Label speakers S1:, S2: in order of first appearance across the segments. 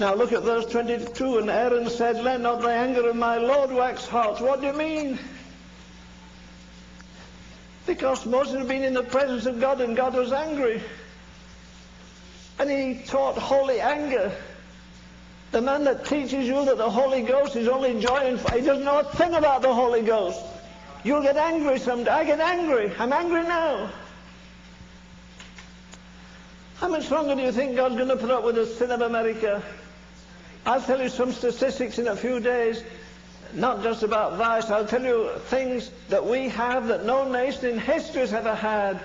S1: Now look at verse 22. And Aaron said, let not the anger of my Lord wax hot. What do you mean? Because Moses had been in the presence of God and God was angry. And he taught holy anger. The man that teaches you that the Holy Ghost is only joy and fire, he doesn't know a thing about the Holy Ghost. You'll get angry someday. I get angry. I'm angry now. How much longer do you think God's going to put up with the sin of America? I'll tell you some statistics in a few days, not just about vice. I'll tell you things that we have that no nation in history has ever had.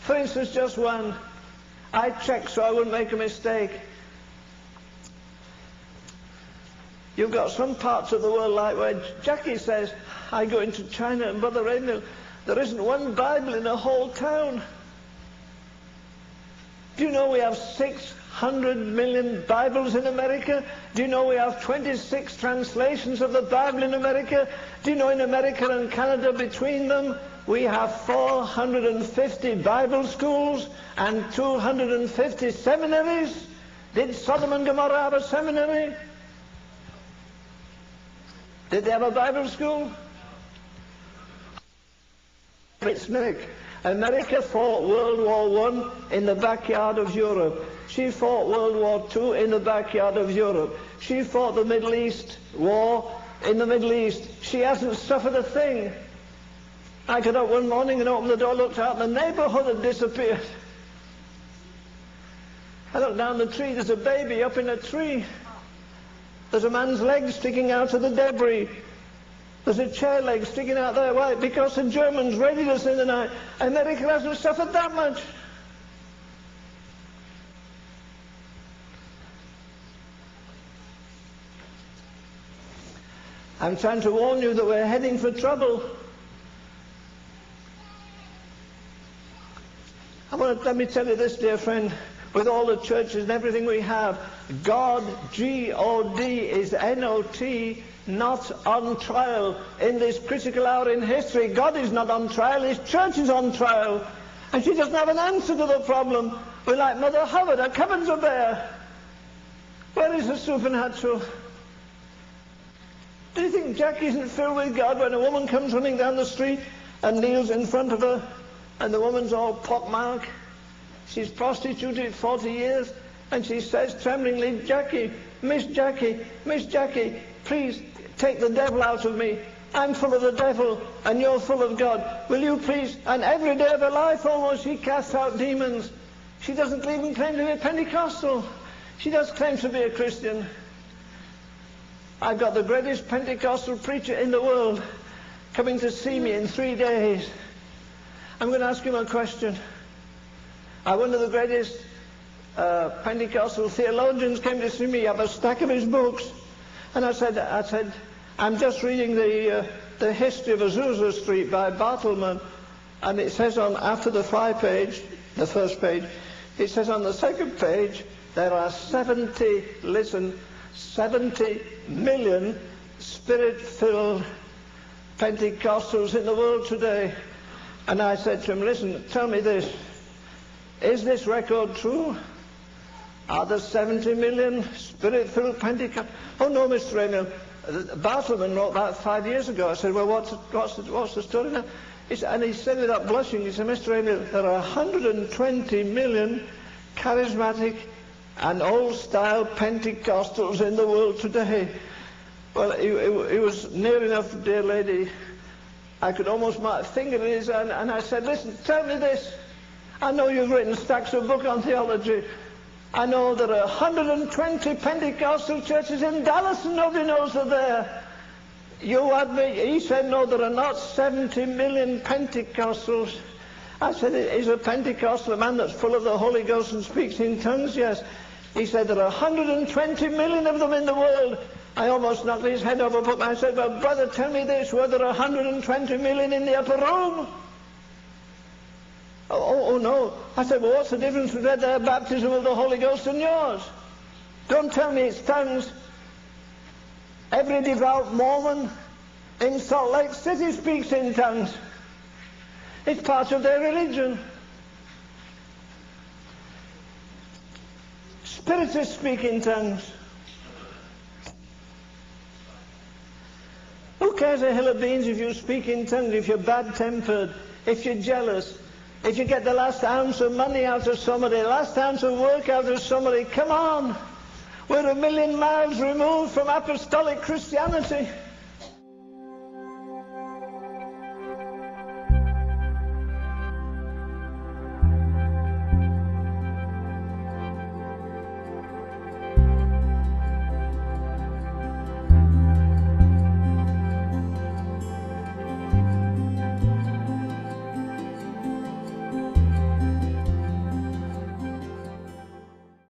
S1: For instance, just one. I checked so I wouldn't make a mistake. You've got some parts of the world like where Jackie says, I go into China and Brother Ravenhill, there isn't one Bible in a whole town. Do you know we have 600 million Bibles in America? Do you know we have 26 translations of the Bible in America? Do you know in America and Canada between them we have 450 Bible schools and 250 seminaries? Did Sodom and Gomorrah have a seminary? Did they have a Bible school? It's Nick. America fought World War I in the backyard of Europe. She fought World War II in the backyard of Europe. She fought the Middle East war in the Middle East. She hasn't suffered a thing. I got up one morning and opened the door, looked out, and the neighborhood had disappeared. I looked down the tree, there's a baby up in a tree. There's a man's leg sticking out of the debris. There's a chair leg sticking out there. Why? Because the Germans raided us in the night. America hasn't suffered that much. I'm trying to warn you that we're heading for trouble. Let me tell you this, dear friend. With all the churches and everything we have, God, G-O-D, is N-O-T, not on trial in this critical hour in history. God is not on trial, His church is on trial. And she doesn't have an answer to the problem. We're like Mother Hubbard, her cupboards are bare. Where is the supernatural? Do you think Jack isn't filled with God when a woman comes running down the street and kneels in front of her, and the woman's all pockmarked? She's prostituted 40 years, and she says tremblingly, Jackie, Miss Jackie, please take the devil out of me. I'm full of the devil, and you're full of God. Will you please? And every day of her life almost, she casts out demons. She doesn't even claim to be a Pentecostal. She does claim to be a Christian. I've got the greatest Pentecostal preacher in the world coming to see me in 3 days. I'm going to ask him a question. One of the greatest Pentecostal theologians came to see me. I have a stack of his books. And I said, I'm just reading the history of Azusa Street by Bartleman. And it says after the page, the first page, it says on the second page, there are 70 million Spirit-filled Pentecostals in the world today. And I said to him, listen, tell me this. Is this record true? Are there 70 million Spirit-filled Pentecostals? Oh no, Mr. Ravenhill. Bartleman wrote that 5 years ago. I said, well, what's the story now? And he said without blushing, he said, Mr. Ravenhill, there are 120 million charismatic and old-style Pentecostals in the world today. Well, he was near enough, dear lady. I could almost mark a finger in his hand, and I said, listen, tell me this. I know you've written stacks of books on theology. I know there are 120 Pentecostal churches in Dallas and nobody knows they're there. You admit, he said, no, there are not 70 million Pentecostals. I said, is a Pentecostal a man that's full of the Holy Ghost and speaks in tongues? Yes. He said, there are 120 million of them in the world. I almost knocked his head over, but I said, well, brother, tell me this, were there 120 million in the upper room? Oh, no. I said, well, what's the difference between their baptism of the Holy Ghost and yours? Don't tell me it's tongues. Every devout Mormon in Salt Lake City speaks in tongues. It's part of their religion. Spiritists speak in tongues. Who cares a hill of beans if you speak in tongues, if you're bad-tempered, if you're jealous, if you get the last ounce of money out of somebody, the last ounce of work out of somebody? Come on! We're 1,000,000 miles removed from apostolic Christianity.